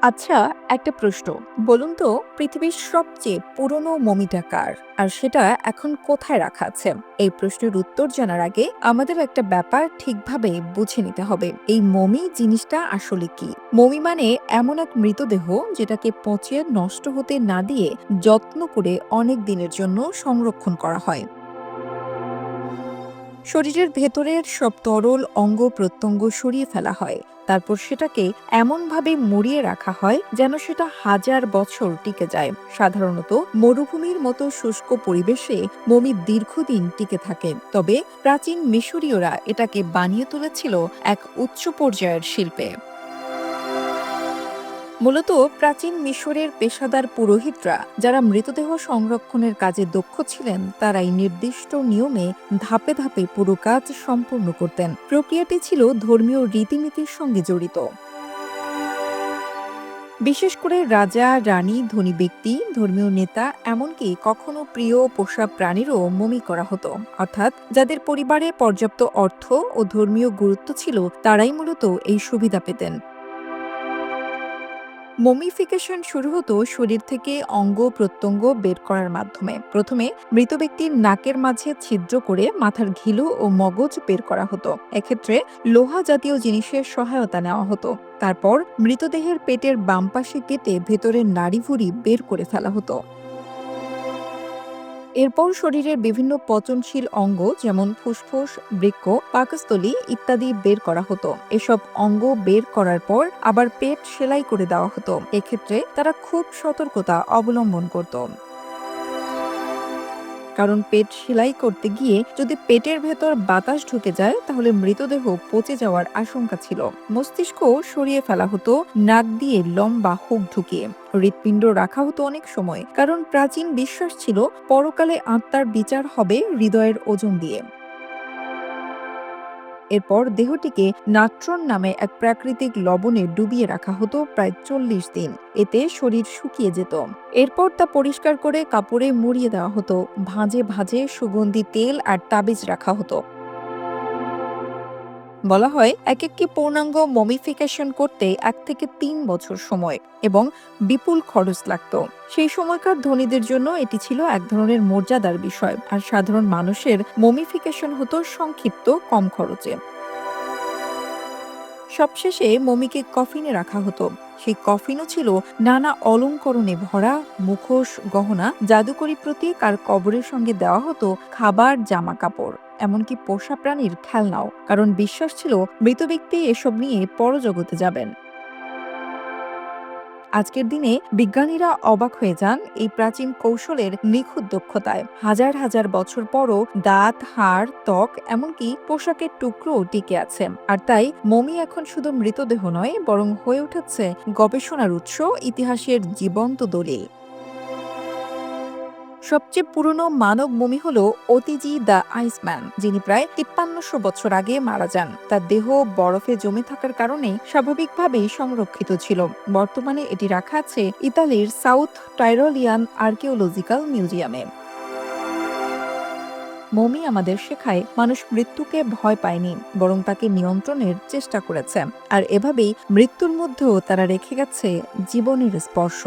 আচ্ছা, একটা প্রশ্ন। বলুন তো, পৃথিবীর সবচেয়ে পুরনো মমিটা কার? আর সেটা এখন কোথায় রাখা আছে? এই প্রশ্নের উত্তর জানার আগে আমাদের একটা ব্যাপার ঠিকভাবে বুঝে নিতে হবে। এই মমি জিনিসটা আসলে কি? মমি মানে এমন এক মৃতদেহ যেটাকে পচে নষ্ট হতে না দিয়ে যত্ন করে অনেক দিনের জন্য সংরক্ষণ করা হয়। শরীরের ভেতরের সব তরল অঙ্গ প্রত্যঙ্গ সরিয়ে ফেলা হয়। তারপর সেটাকে এমনভাবে মুড়িয়ে রাখা হয় যেন সেটা হাজার বছর টিকে যায়। সাধারণত মরুভূমির মতো শুষ্ক পরিবেশে মমি দীর্ঘদিন টিকে থাকে। তবে প্রাচীন মিশরীয়রা এটাকে বানিয়ে তুলেছিল এক উচ্চ পর্যায়ের শিল্পে। মূলত প্রাচীন মিশরের পেশাদার পুরোহিতরা, যারা মৃতদেহ সংরক্ষণের কাজে দক্ষ ছিলেন, তারাই নির্দিষ্ট নিয়মে ধাপে ধাপে পুরো কাজ সম্পূর্ণ করতেন। প্রক্রিয়াটি ছিল ধর্মীয় রীতিনীতির সঙ্গে জড়িত। বিশেষ করে রাজা, রানী, ধনী ব্যক্তি, ধর্মীয় নেতা, এমনকি কখনো প্রিয় পোষা প্রাণীরও মমি করা হতো। অর্থাৎ যাদের পরিবারে পর্যাপ্ত অর্থ ও ধর্মীয় গুরুত্ব ছিল, তারাই মূলত এই সুবিধা পেতেন। মমিফিকেশন শুরু হতো শরীর থেকে অঙ্গ প্রত্যঙ্গ বের করার মাধ্যমে। প্রথমে মৃত ব্যক্তির নাকের মাঝে ছিদ্র করে মাথার ঘিলু ও মগজ বের করা হতো। এক্ষেত্রে লোহা জাতীয় জিনিসের সহায়তা নেওয়া হতো। তারপর মৃতদেহের পেটের বাম পাশে কেটে ভেতরের নাড়িভুড়ি বের করে ফেলা হতো। এরপর শরীরের বিভিন্ন পচনশীল অঙ্গ, যেমন ফুসফুস, বৃক্ক, পাকস্থলী ইত্যাদি বের করা হতো। এসব অঙ্গ বের করার পর আবার পেট সেলাই করে দেওয়া হতো। এক্ষেত্রে তারা খুব সতর্কতা অবলম্বন করত, কারণ পেট সেলাই করতে গিয়ে যদি পেটের ভেতর বাতাস ঢুকে যায় তাহলে মৃতদেহ পচে যাওয়ার আশঙ্কা ছিল। মস্তিষ্ক সরিয়ে ফেলা হতো নাক দিয়ে লম্বা হুক ঢুকিয়ে। হৃৎপিণ্ড রাখা হতো অনেক সময়, কারণ প্রাচীন বিশ্বাস ছিল পরকালে আত্মার বিচার হবে হৃদয়ের ওজন দিয়ে। এরপর দেহটিকে নাট্রন নামে এক প্রাকৃতিক লবণে ডুবিয়ে রাখা হতো প্রায় 40 দিন। এতে শরীর শুকিয়ে যেত। এরপর তা পরিষ্কার করে কাপড়ে মুড়িয়ে দেওয়া হতো। ভাঁজে ভাঁজে সুগন্ধি তেল আর তাবিজ রাখা হতো। বলা হয় এক একটি পূর্ণাঙ্গ মমিফিকেশন করতে 1 থেকে 3 বছর সময় এবং বিপুল খরচ লাগত। সেই সময়কার ধনীদের জন্য এটি ছিল এক ধরনের মর্যাদার বিষয়, আর সাধারণ মানুষের মমিফিকেশন হতো সংক্ষিপ্ত, কম খরচে। সবশেষে মমিকে কফিনে রাখা হতো। সেই কফিনও ছিল নানা অলঙ্করণে ভরা। মুখোশ, গহনা, জাদুকরি প্রতীক আর কবরের সঙ্গে দেওয়া হতো খাবার, জামা কাপড়, এমনকি পোষা প্রাণীর খেলনাও, কারণ বিশ্বাস ছিল মৃত ব্যক্তি এসব নিয়ে পরজগতে যাবেন। আজকের দিনে বিজ্ঞানীরা অবাক হয়ে যান এই প্রাচীন কৌশলের নিখুঁত দক্ষতায়। হাজার হাজার বছর পরও দাঁত, হাড়, ত্বক, এমনকি পোশাকের টুকরোও টিকে আছে। আর তাই মমি এখন শুধু মৃতদেহ নয়, বরং হয়ে উঠেছে গবেষণার উৎস, ইতিহাসের জীবন্ত দলিল। সবচেয়ে পুরনো মানব মমি হল ওতিজি দ্য আইসম্যান, যিনি প্রায় 5300 বছর আগে মারা যান। তার দেহ বরফে জমে থাকার কারণে স্বাভাবিকভাবেই সংরক্ষিত ছিল। বর্তমানে এটি রাখা আছে ইতালির সাউথ টাইরোলিয়ান আর্কিওলজিক্যাল মিউজিয়ামে। মমি আমাদের শেখায় মানুষ মৃত্যুকে ভয় পায়নি, বরং তাকে নিয়ন্ত্রণের চেষ্টা করেছে। আর এভাবেই মৃত্যুর মধ্যেও তারা রেখে গেছে জীবনের স্পর্শ।